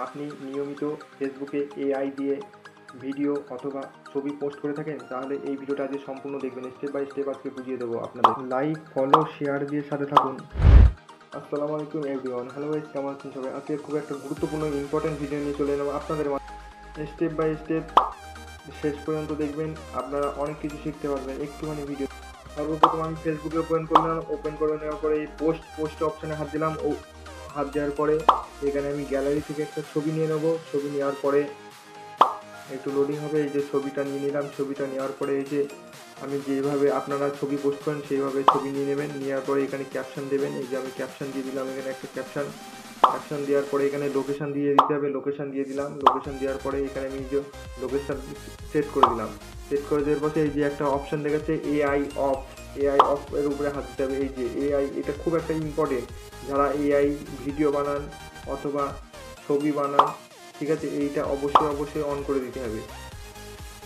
আপনি নিয়মিত ফেসবুকে এআই দিয়ে ভিডিও অথবা ছবি পোস্ট করে থাকেন, তাহলে এই ভিডিওটা আজকে সম্পূর্ণ দেখবেন। স্টেপ বাই স্টেপ আজকে বুঝিয়ে দেবো আপনাদের। লাইক, ফলো, শেয়ার দিয়ে সাথে থাকুন। আসসালামু আলাইকুম এভরিওয়ান। হ্যালো গাইস, কেমন আছেন সবাই? আজকে খুব একটা গুরুত্বপূর্ণ ইম্পর্টেন্ট ভিডিও নিয়ে চলে এলাম আপনাদের মাঝে। স্টেপ বাই স্টেপ শেষ পর্যন্ত দেখবেন, আপনারা অনেক কিছু শিখতে পারবেন একটুখানি ভিডিও। সর্বপ্রথম আমি ফেসবুকে ওপেন করলাম। ওপেন করে নেওয়ার পরে এই পোস্ট অপশানে হাত দিলাম। ও হাত দেওয়ার পরে এখানে আমি গ্যালারি থেকে একটা ছবি নিয়ে নেবো। ছবি নেওয়ার পরে একটু লোডিং হবে। এই যে ছবিটা নিয়ে নিলাম। ছবিটা নেওয়ার পরে এই যে আমি যেভাবে আপনারা ছবি পোস্ট করেন সেইভাবে ছবি নিয়ে নেবেন। নেওয়ার পরে এখানে ক্যাপশন দেবেন। এই যে আমি ক্যাপশন দিয়ে দিলাম, এখানে একটা ক্যাপশন দেওয়ার পরে এখানে লোকেশন দিয়ে দিতে হবে। লোকেশন দিয়ে দিলাম। লোকেশন দেওয়ার পরে এখানে আমি যে লোকেশন সেট করে দিলাম। সেট করে দেওয়ার পরে এই যে একটা অপশন দেখাচ্ছে এআই অফ এর উপরে হাত দিতে হবে। এই যে এআই, এটা খুব একটা ইম্পর্টেন্ট। যারা এআই ভিডিও বানান অথবা ছবি বানান, ঠিক আছে, এইটা অবশ্যই অন করে দিতে হবে।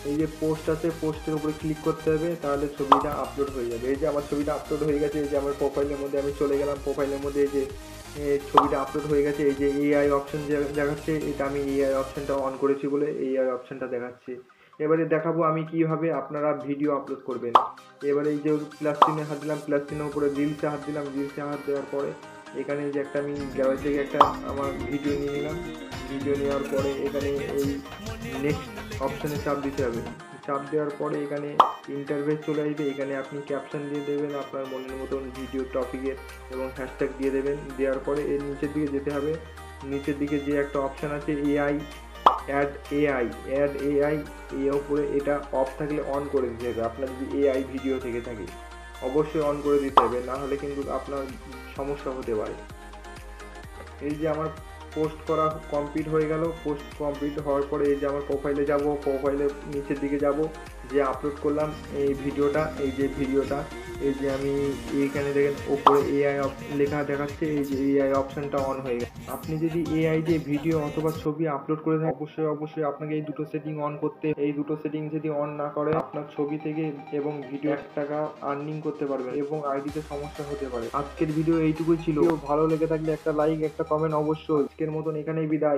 এই যে পোস্ট আছে, পোস্টের উপরে ক্লিক করতে হবে, তাহলে ছবিটা আপলোড হয়ে যাবে। এই যে আমার ছবিটা আপলোড হয়ে গেছে। এই যে আমার প্রোফাইলের মধ্যে আমি চলে গেলাম। প্রোফাইলের মধ্যে এই যে ছবিটা আপলোড হয়ে গেছে। এই যে এআই অপশন দেখাচ্ছে, এটা আমি এআই অপশনটা অন করেছি বলে এআই অপশনটা দেখাচ্ছে। এবারে দেখাবো আমি কিভাবে আপনারা ভিডিও আপলোড করবেন। এবারে এই যে প্লাস চিহ্নে হাত দিলাম, প্লাস চিহ্নের উপরে রিলসে হাত দিলাম। রিলসে হাত দেওয়ার পরে এখানে যে একটা আমি গ্যালারি থেকে একটা আমার ভিডিও নিয়ে নিলাম। ভিডিও নেওয়ার পরে এখানে এই নেক্সট অপশানে চাপ দিতে হবে। চাপ দেওয়ার পরে এখানে ইন্টারভেস চলে আসবে। এখানে আপনি ক্যাপশন দিয়ে দেবেন আপনার মনের মতন ভিডিও টপিকের এবং হ্যাশট্যাগ দিয়ে দেবেন। দেওয়ার পরে এর নিচের দিকে যেতে হবে। নিচের দিকে যে একটা অপশান আছে অ্যাড এআই, এর উপরে এটা অফ থাকলে অন করে দিতে হবে। আপনার যদি এআই ভিডিও থেকে থাকে অবশ্যই অন করে দিতে হবে, না হলে কিন্তু আপনার সমস্যা হতে পারে। এই যে আমার পোস্ট করা কমপ্লিট হয়ে গেল। পোস্ট কমপ্লিট হওয়ার পরে এই যে আমার প্রোফাইলে যাব। প্রোফাইলের নিচের দিকে যাব, যে আপলোড করলাম এই ভিডিওটা, এই যে ভিডিওটা, এই যে আমি এইখানে দেখেন ওপরে এআই লেখা দেখাচ্ছে। এই যে এআই অপশানটা অন হয়ে গেছে। আপনি যদি এআই দিয়ে ভিডিও অথবা ছবি আপলোড করে থাকেন, অবশ্যই আপনাকে এই দুটো সেটিং অন করতে। এই দুটো সেটিং যদি অন না করে, আপনার ছবি থেকে এবং ভিডিও 1 টাকা আর্নিং করতে পারবেন এবং আইডিতে সমস্যা হতে পারে। আজকের ভিডিও এইটুকুই ছিল। ভালো লেগে থাকলে একটা লাইক, একটা কমেন্ট অবশ্যই। আজকের মতন এখানেই বিদায়।